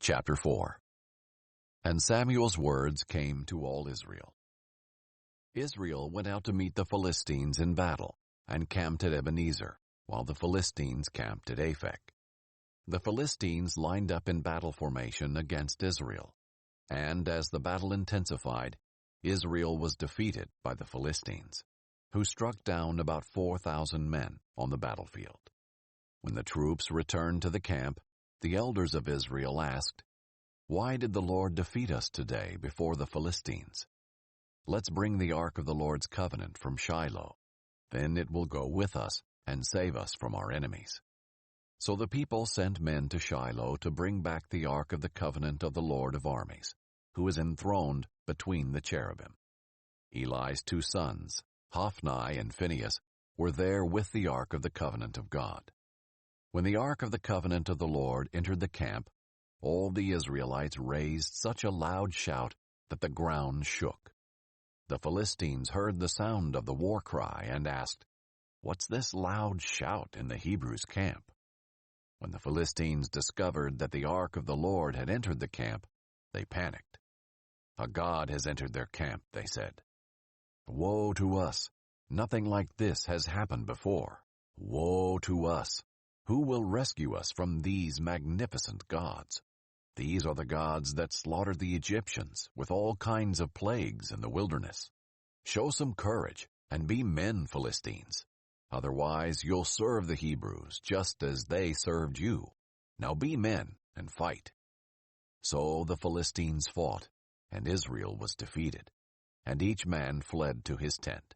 Chapter 4. And Samuel's words came to all Israel. Israel went out to meet the Philistines in battle, and camped at Ebenezer, while the Philistines camped at Aphek. The Philistines lined up in battle formation against Israel, and as the battle intensified, Israel was defeated by the Philistines, who struck down about 4,000 men on the battlefield. When the troops returned to the camp, the elders of Israel asked, "Why did the Lord defeat us today before the Philistines? Let's bring the ark of the Lord's covenant from Shiloh. Then it will go with us and save us from our enemies." So the people sent men to Shiloh to bring back the ark of the covenant of the Lord of armies, who is enthroned between the cherubim. Eli's two sons, Hophni and Phinehas, were there with the ark of the covenant of God. When the ark of the covenant of the Lord entered the camp, all the Israelites raised such a loud shout that the ground shook. The Philistines heard the sound of the war cry and asked, "What's this loud shout in the Hebrews' camp?" When the Philistines discovered that the ark of the Lord had entered the camp, they panicked. "A god has entered their camp," they said. "Woe to us! Nothing like this has happened before. Woe to us! Who will rescue us from these magnificent gods? These are the gods that slaughtered the Egyptians with all kinds of plagues in the wilderness. Show some courage and be men, Philistines. Otherwise you'll serve the Hebrews just as they served you. Now be men and fight." So the Philistines fought, and Israel was defeated, and each man fled to his tent.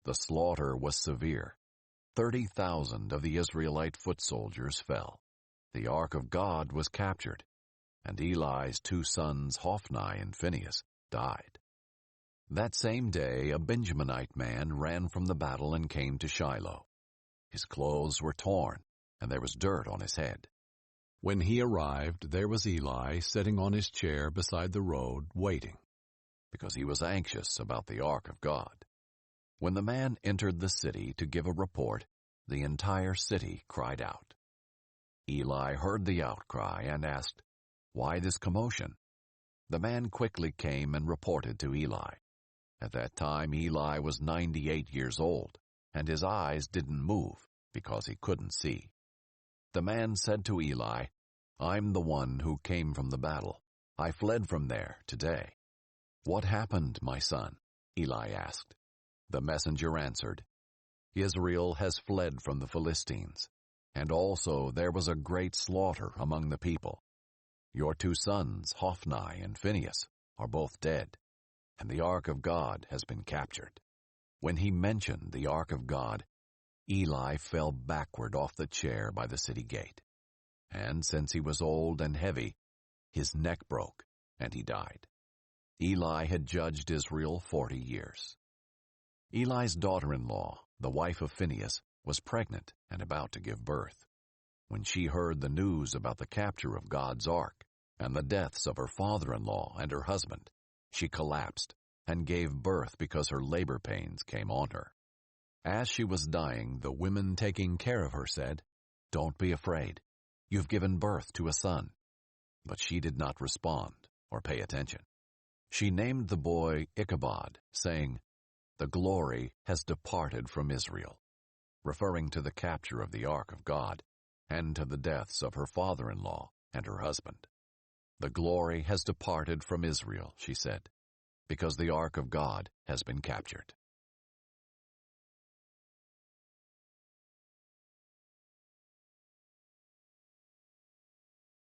The slaughter was severe. 30,000 of the Israelite foot soldiers fell. The ark of God was captured, and Eli's two sons Hophni and Phinehas died. That same day a Benjaminite man ran from the battle and came to Shiloh. His clothes were torn, and there was dirt on his head. When he arrived, there was Eli sitting on his chair beside the road, waiting, because he was anxious about the ark of God. When the man entered the city to give a report, the entire city cried out. Eli heard the outcry and asked, "Why this commotion?" The man quickly came and reported to Eli. At that time Eli was 98 years old, and his eyes didn't move because he couldn't see. The man said to Eli, "I'm the one who came from the battle. I fled from there today." "What happened, my son?" Eli asked. The messenger answered, "Israel has fled from the Philistines, and also there was a great slaughter among the people. Your two sons, Hophni and Phinehas, are both dead, and the ark of God has been captured." When he mentioned the ark of God, Eli fell backward off the chair by the city gate, and since he was old and heavy, his neck broke, and he died. Eli had judged Israel 40 years. Eli's daughter-in-law, the wife of Phinehas, was pregnant and about to give birth. When she heard the news about the capture of God's ark and the deaths of her father-in-law and her husband, she collapsed and gave birth because her labor pains came on her. As she was dying, the women taking care of her said, "Don't be afraid. You've given birth to a son." But she did not respond or pay attention. She named the boy Ichabod, saying, "The glory has departed from Israel," referring to the capture of the ark of God and to the deaths of her father-in-law and her husband. "The glory has departed from Israel," she said, "because the ark of God has been captured."